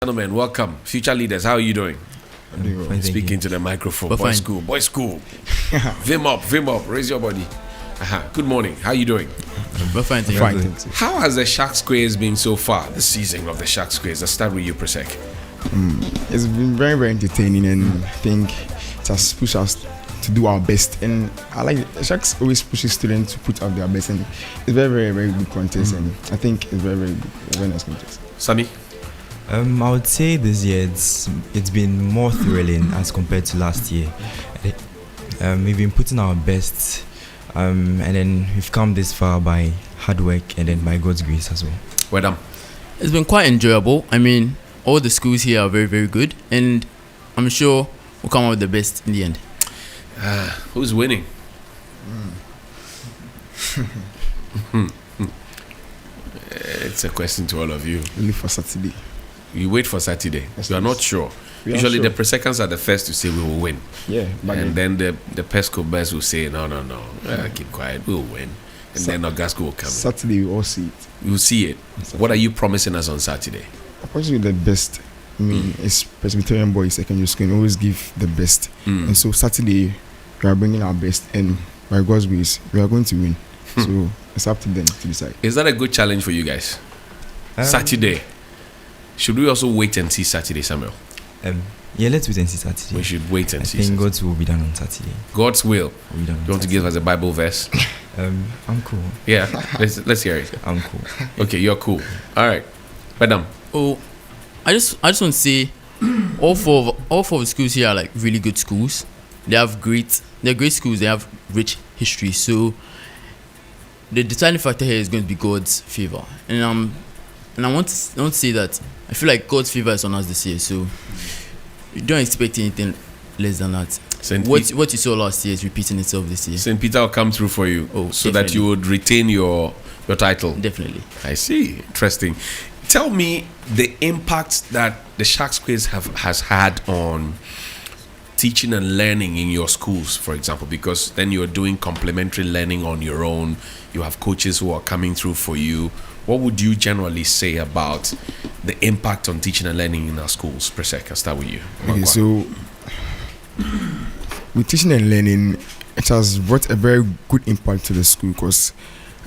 Gentlemen, welcome. Future leaders, how are you doing? I'm doing well. Fine, thank Speaking you. to the microphone. We're Boy fine. school, boy school. Vim up, raise your body. Good morning, how are you doing? We're fine, thank Fine, you. thank you. How has the Sharks Quiz been so far, the season of the Sharks Quiz? Let's start with you, Presec. It's been very, very entertaining, and I think it has pushed us to do our best. And I like it. Sharks always pushes students to put up their best, and it's very, very, very good contest. And I think it's very, very good, very nice contest. Sunny? I would say this year it's been more thrilling as compared to last year. We've been putting our best, and then we've come this far by hard work and then by God's grace as well. Well done. It's been quite enjoyable. I mean, all the schools here are very, very good, and I'm sure we'll come out with the best in the end. Who's winning? It's a question to all of you. Only for Saturday. You wait for Saturday. Yes, You are please. not sure. We are Usually sure. the Presecans are the first to say we will win. Yeah, but And then the Pesco Bears will say, no. Keep quiet, we'll win. And then Ogasco will come. Saturday we all see it. We'll see it. Saturday. What are you promising us on Saturday? Unfortunately, the best. I mean, it's Presbyterian Boys Secondary School, and always give the best. And so Saturday, we are bringing our best, and by God's grace, we are going to win. So it's up to them to decide. Is that a good challenge for you guys? Saturday. Should we also wait and see Saturday, Samuel? Yeah, let's wait and see Saturday. We should wait and I see think Saturday. God's will be done on Saturday. God's will. Will be done on You want to give us a Bible verse? I'm cool. Yeah, let's hear it. I'm cool. Okay, you're cool. All right. Madam. Oh, I just want to say, all four of the schools here are like really good schools. They're great schools. They have rich history. So the deciding factor here is going to be God's favor, and I want to say that I feel like God's favor is on us this year. So you don't expect anything less than that. What you saw last year is repeating itself this year. St. Peter will come through for you, so that you would retain your title. Definitely. I see. Interesting. Tell me the impact that the Sharks Quiz has had on teaching and learning in your schools, for example, because then you're doing complementary learning on your own. You have coaches who are coming through for you. What would you generally say about the impact on teaching and learning in our schools? Presec, I'll start with you. Okay, so with teaching and learning, it has brought a very good impact to the school, because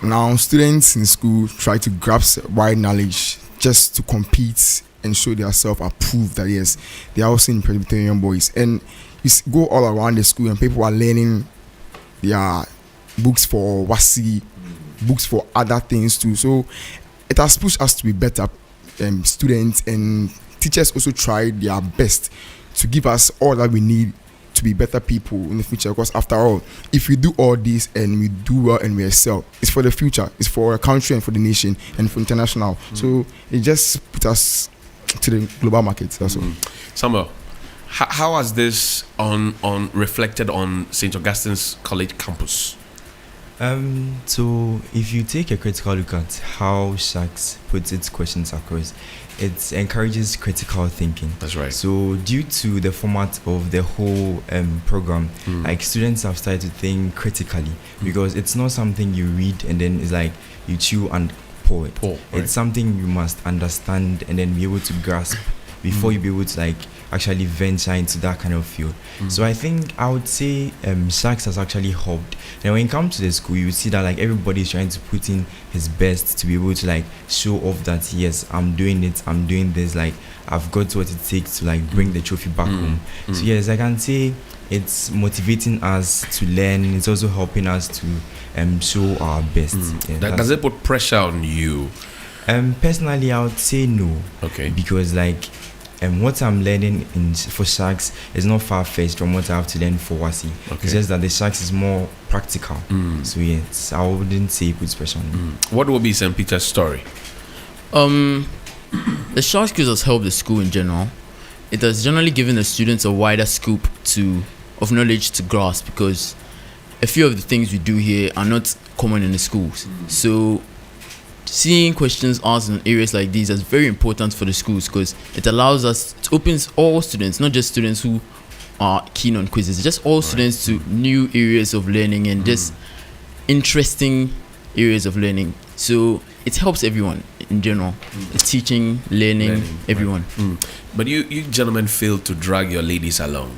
now students in school try to grasp wide knowledge just to compete and show themselves approved that yes, they are also in Presbyterian Boys. And you go all around the school and people are learning their books for WASI, books for other things too. So it has pushed us to be better students, and teachers also try their best to give us all that we need to be better people in the future. Because after all, if we do all this and we do well and we excel, it's for the future, it's for our country and for the nation and for international. So it just put us to the global market. That's all. Samuel, how has this on reflected on St. Augustine's College campus? So if you take a critical look at how Sharks puts its questions across, it encourages critical thinking. That's right. So due to the format of the whole program, like students have started to think critically, because it's not something you read and then it's like you chew and pour it. Right. It's something you must understand and then be able to grasp before you be able to like actually venture into that kind of field. So I think I would say Sharks has actually helped. And when you come to the school, you see that like everybody is trying to put in his best to be able to like show off that yes, I'm doing it, I'm doing this, like I've got what it takes to like bring the trophy back home. So yes, I can say it's motivating us to learn. It's also helping us to show our best. Yeah, Does it put pressure on you? Personally, I would say no. Okay. Because like what I'm learning for Sharks is not far-fetched from what I have to learn for WASI. Okay. It's just that the Sharks is more practical. So yes, I wouldn't say it puts pressure on me. What will be St. Peter's story? The Sharks Quiz has helped the school in general. It has generally given the students a wider scope of knowledge to grasp, because a few of the things we do here are not common in the schools. So seeing questions asked in areas like these is very important for the schools, because it opens all students, not just students who are keen on quizzes, just all students to new areas of learning and just interesting areas of learning. So it helps everyone. in general. It's teaching, learning, everyone. But you gentlemen failed to drag your ladies along.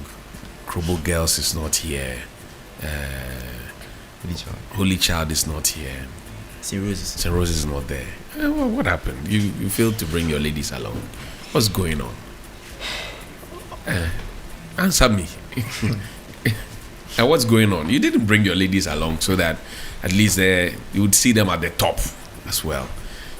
Krobo Girls is not here. Holy Child is not here. St. Rose's. St. Rose is not there. What happened? You failed to bring your ladies along. What's going on? Answer me. And what's going on? You didn't bring your ladies along so that at least you would see them at the top as well.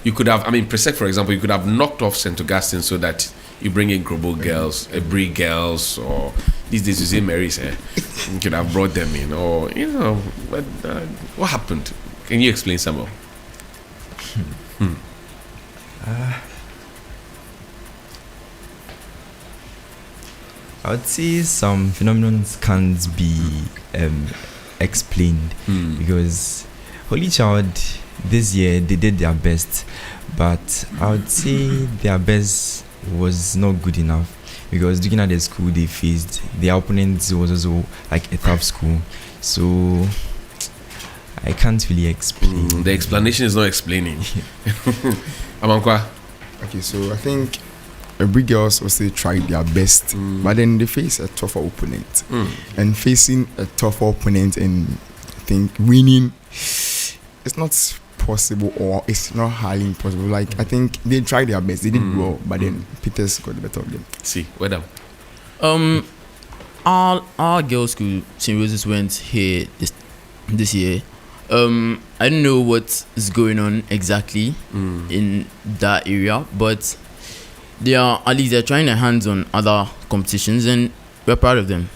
You could have, Presec, for example, you could have knocked off St. Augustine so that you bring in Krobo Girls, Brie Girls, or these days you say Mary's. You could have brought them in, or but what happened? Can you explain some more? I would say some phenomena can't be explained because Holy Child this year they did their best, but I would say their best was not good enough because looking at the school they faced, their opponent was also like a tough school, so I can't really explain. The explanation is not explaining. Amankwa. Okay, so I think Brie Girls also tried their best, but then they face a tougher opponent. And facing a tougher opponent and I think winning, it's not possible, or it's not highly impossible. Like I think they tried their best, they did well, but then Peters got the better of them. See, where down? Our girls' school, St. Rose's, went here this year. I don't know what is going on exactly in that area, but at least they're trying their hands on other competitions, and we're proud of them.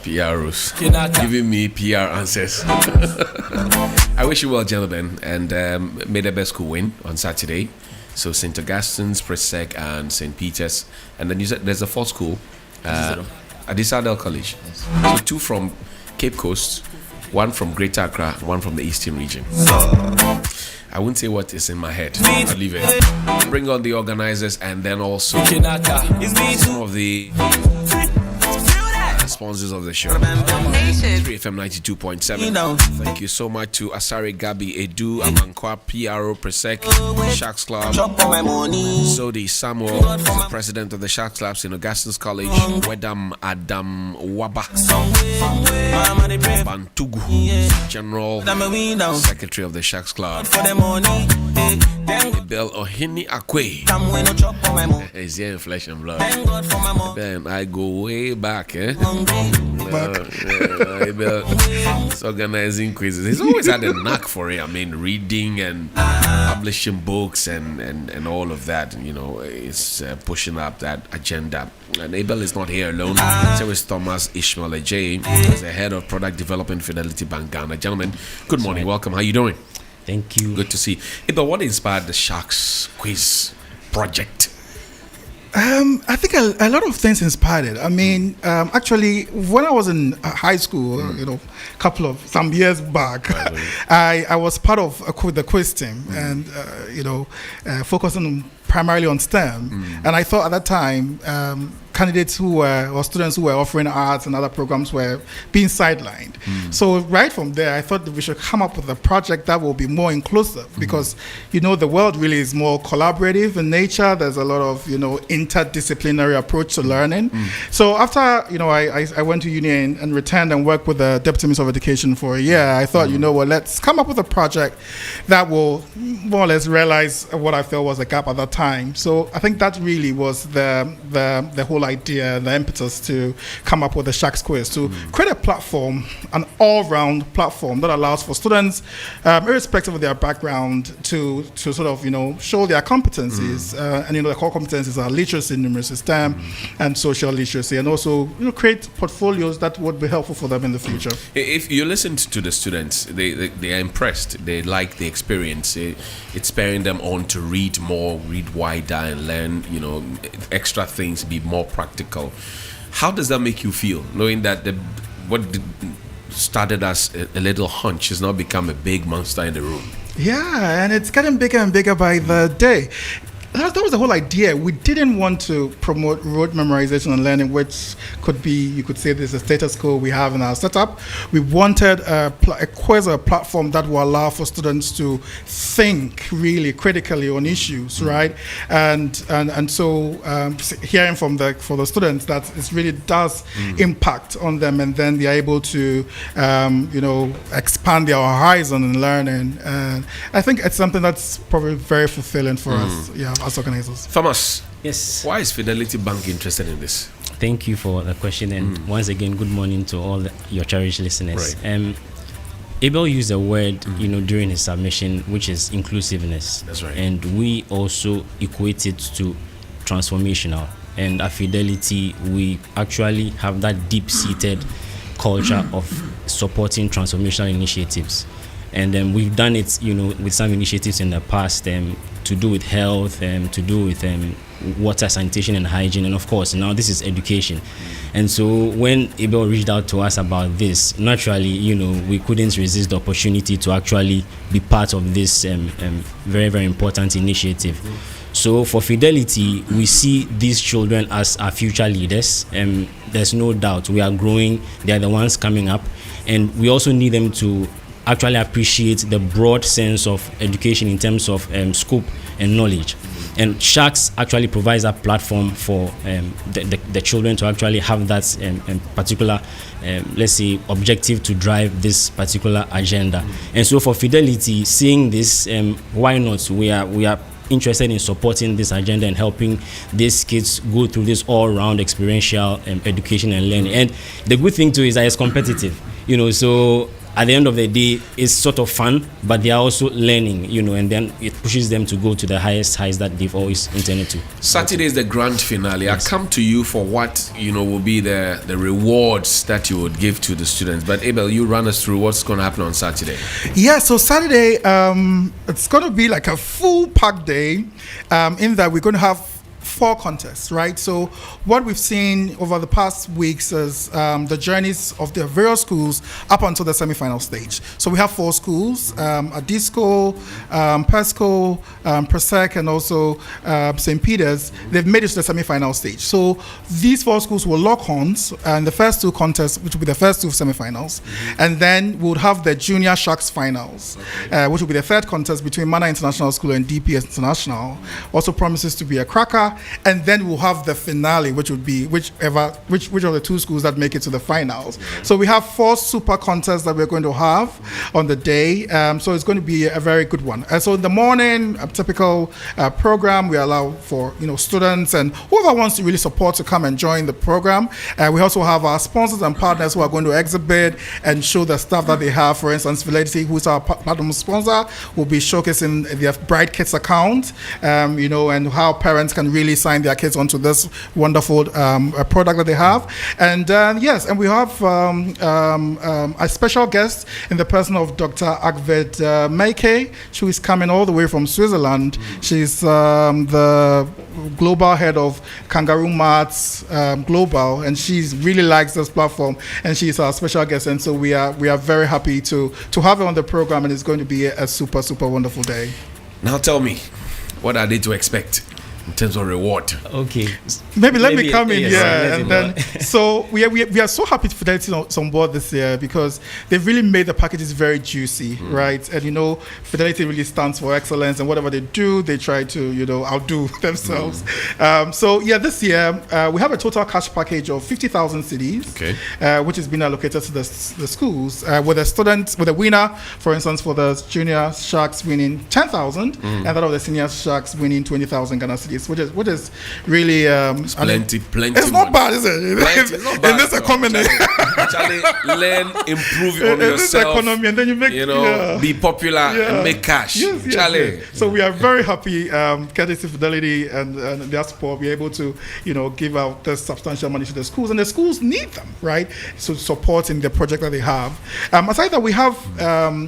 PRs giving me PR answers. I wish you well, gentlemen, and may the best school win on Saturday. So St. Augustine's, Presec, and St. Peter's, and then you said there's a fourth school, Adisadel College. So 2 from Cape Coast, 1 from Greater Accra, 1 from the Eastern region. I wouldn't say what is in my head. I'll leave it. Bring on the organizers and then also some of the sponsors of the show. 3FM 92.7. Thank you so much to Asare Gabi Edu, Amankwa, PRO Presec, Sharks Club, Sodi Samuel, the president of the Sharks Club in Augustine's College, Wedam Adam Waba, Bantugu, General Secretary of the Sharks Club, Bell Ohini Akwe. Is here in flesh and blood. Then I go way back, It's organizing quizzes. He's always had a knack for it. Reading and publishing books and all of that. It's pushing up that agenda. And Abel is not here alone. So is Thomas Ishmael Ajay, as the head of product development, Fidelity Bank Ghana. Gentlemen, good morning. Welcome. How are you doing? Thank you. Good to see. Abel, what inspired the Sharks Quiz project? I think a lot of things inspired it. Actually, when I was in high school, some years back, I was part of the quiz team, and focusing primarily on STEM. And I thought at that time, candidates or students who were offering arts and other programs were being sidelined. So right from there, I thought that we should come up with a project that will be more inclusive, because the world really is more collaborative in nature. There's a lot of interdisciplinary approach to learning. So after I went to uni and returned and worked with the Deputy Minister of Education for a year, I thought let's come up with a project that will more or less realize what I felt was a gap at that time. So I think that really was the whole idea, the impetus to come up with the Sharks Quiz, to create a platform, an all-round platform that allows for students, irrespective of their background, to sort of show their competencies. And the core competencies are literacy, numeracy, STEM, and social literacy, and also create portfolios that would be helpful for them in the future. If you listen to the students, they are impressed. They like the experience. It's spurring them on to read more, read wider, and learn extra things, be more practical. How does that make you feel, knowing that what started as a little hunch has now become a big monster in the room? Yeah, and it's getting bigger and bigger by the day. that was the whole idea. We didn't want to promote rote memorization and learning, which could be, you could say, this is a status quo we have in our setup. We wanted a quiz or a platform that will allow for students to think really critically on issues, right? And so hearing from the students that it really does impact on them, and then they're able to expand their horizon in learning. And I think it's something that's probably very fulfilling for us, as organizers. Thomas, Yes. why is Fidelity Bank interested in this? Thank you for the question, and once again, good morning to all your cherished listeners. Right. Abel used a word, during his submission, which is inclusiveness. That's right. And we also equate it to transformational. And at Fidelity, we actually have that deep-seated culture of supporting transformational initiatives. And we've done it, with some initiatives in the past to do with health, to do with water, sanitation, and hygiene. And of course, now this is education. And so when Abel reached out to us about this, naturally, we couldn't resist the opportunity to actually be part of this very, very important initiative. So for Fidelity, we see these children as our future leaders. There's no doubt we are growing. They are the ones coming up. And we also need them to actually appreciate the broad sense of education in terms of scope and knowledge. And Sharks actually provides a platform for the children to actually have that particular, let's say, objective to drive this particular agenda. And so for Fidelity, seeing this, why not? We are interested in supporting this agenda and helping these kids go through this all-round experiential education and learning. And the good thing too is that it's competitive, so at the end of the day, it's sort of fun, but they are also learning, and then it pushes them to go to the highest heights that they've always intended to. Saturday is the grand finale. Yes. I come to you for what will be the rewards that you would give to the students. But Abel, you run us through what's going to happen on Saturday. Yeah, so Saturday, it's going to be like a full packed day, in that we're going to have 4 contests, right? So what we've seen over the past weeks is the journeys of the various schools up until the semi-final stage. So we have 4 schools, Adisco, Pesco, Presec, and also St. Peter's. They've made it to the semi-final stage. So these 4 schools will lock horns, and the first 2 contests, which will be the first 2 semi-finals, and then we'll have the Junior Sharks finals, which will be the 3rd contest between Mana International School and DPS International. Also promises to be a cracker. And then we'll have the finale, which would be which of the 2 schools that make it to the finals. So we have 4 super contests that we're going to have on the day. So it's going to be a very good one. So in the morning, a typical program, we allow for students and whoever wants to really support to come and join the program. We also have our sponsors and partners who are going to exhibit and show the stuff that they have. For instance, Fidelity, who is our platinum sponsor, will be showcasing their Bright Kids account, and how parents can really sign their kids onto this wonderful product that they have. And and we have a special guest in the person of Dr. Agved Meike. She is coming all the way from Switzerland. She's the global head of Kangaroo Marts Global, and she really likes this platform, and she's our special guest. And so we are very happy to have her on the program, and it's going to be a super, super wonderful day. Now tell me, what are they to expect in terms of reward? Okay. Maybe let me come in, yes, and then so we are so happy to Fidelity on board this year because they've really made the packages very juicy, right? And Fidelity really stands for excellence, and whatever they do, they try to outdo themselves. This year we have a total cash package of 50,000 cedis, which has been allocated to the schools, with a winner, for instance, for the Junior Sharks winning 10,000, and that of the Senior Sharks winning 20,000 Ghana cedis, which is really plenty. It's not bad, is it? Plenty, it's not bad. In this economy, Charlie, learn, improve on in this yourself. economy, and then you make be popular and make cash. Yes, Charlie. yes. So we are very happy, courtesy Fidelity and their support, be able to give out this substantial money to the schools, and the schools need them, right? So supporting the project that they have. Aside that, we have,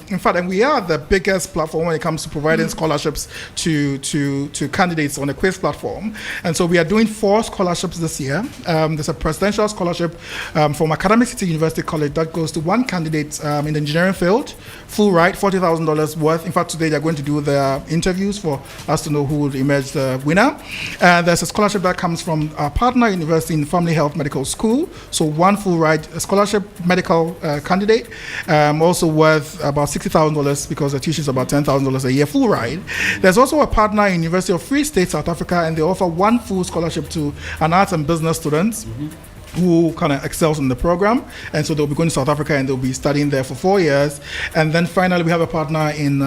in fact, and we are the biggest platform when it comes to providing scholarships to candidates on the quiz Shackspace platform. And so we are doing 4 scholarships this year. There's a presidential scholarship from Academic City University College that goes to one candidate in the engineering field, full ride, $40,000 worth. In fact, today they're going to do their interviews for us to know who will emerge the winner. There's a scholarship that comes from our partner university in Family Health Medical School. So one full ride scholarship medical candidate, also worth about $60,000 because the tuition is about $10,000 a year, full ride. There's also a partner in University of Free State, South Africa, and they offer one full scholarship to an arts and business students who kind of excels in the program, and so they'll be going to South Africa and they'll be studying there for 4 years. And then finally, we have a partner in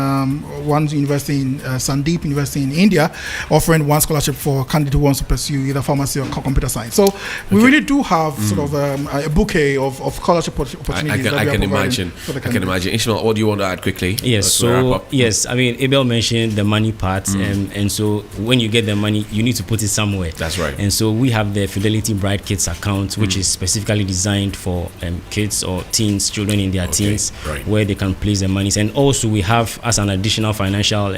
one university in Sandeep University in India, offering one scholarship for a candidate who wants to pursue either pharmacy or computer science. So we really do have sort of a bouquet of scholarship opportunities. I can imagine. Ishmael, what do you want to add quickly? Yes, so yes, I mean, Abel mentioned the money part, and so when you get the money, you need to put it somewhere. That's right. And so we have the Fidelity Bright Kids account, which is specifically designed for kids or teens, children in their teens, where they can place their monies. And also we have, as an additional financial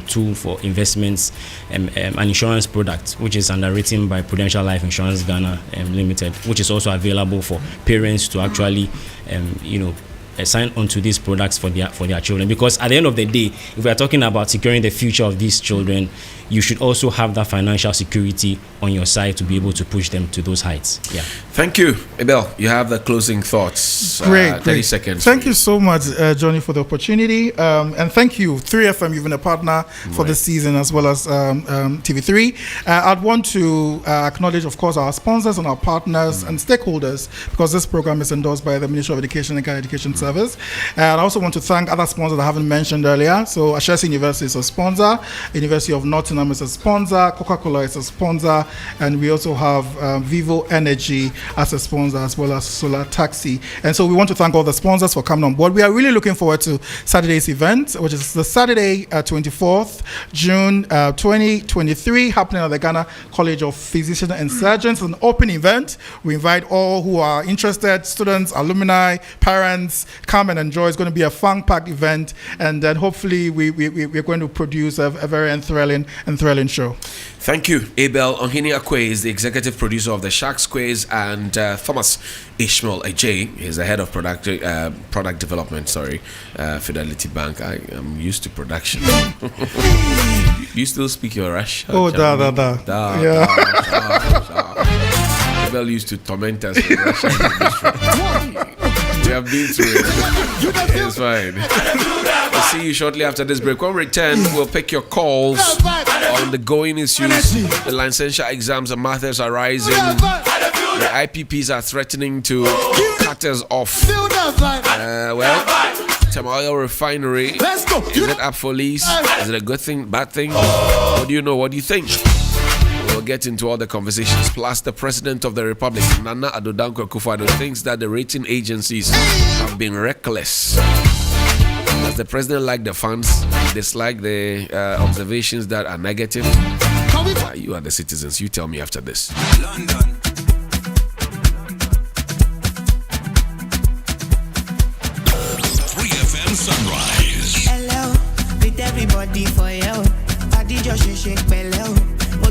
tool for investments, an insurance product which is underwritten by Prudential Life Insurance Ghana Limited, which is also available for parents to actually sign onto these products for their children. Because at the end of the day, if we are talking about securing the future of these children, you should also have that financial security on your side to be able to push them to those heights. Yeah. Thank you, Abel. You have the closing thoughts. Great. 30 seconds. Thank you so much, Johnny, for the opportunity. And thank you, 3FM. You've been a partner for this season, as well as TV3. I'd want to acknowledge, of course, our sponsors and our partners and stakeholders, because this program is endorsed by the Ministry of Education and Ghana Education Service. And I also want to thank other sponsors I haven't mentioned earlier. So Ashesi University is a sponsor, University of Nottingham is a sponsor, Coca-Cola is a sponsor, and we also have Vivo Energy as a sponsor, as well as Solar Taxi. And so we want to thank all the sponsors for coming on board. We are really looking forward to Saturday's event, which is the Saturday, 24th June 2023, happening at the Ghana College of Physicians and Surgeons. It's an open event. We invite all who are interested, students, alumni, parents, come and enjoy. It's going to be a fun-packed event, and then hopefully we're going to produce a very enthralling show. Thank you. Abel Ohini Akwe is the executive producer of the Sharks Quiz, and Thomas Ishmael Ajay is the head of product development. Fidelity Bank. I am used to production. You still speak your Russian? Oh, da. Yeah. Abel used to torment us in Russian. We have been through it. It's fine. We'll see you shortly after this break. When we return, we'll pick your calls on the going issues. The licensure exams and matters are rising. The IPPs are threatening to cut us off. Oil refinery. Is it up for lease? Is it a good thing, bad thing? What do you know? What do you think? We'll get into all the conversations. Plus, the President of the Republic, Nana Addo Dankwa Akufo-Addo, thinks that the rating agencies have been reckless. Does the President like the funds, dislike the observations that are negative? You are the citizens. You tell me after this. London. 3FM Sunrise. Hello, with everybody for you. I did your shake, bello.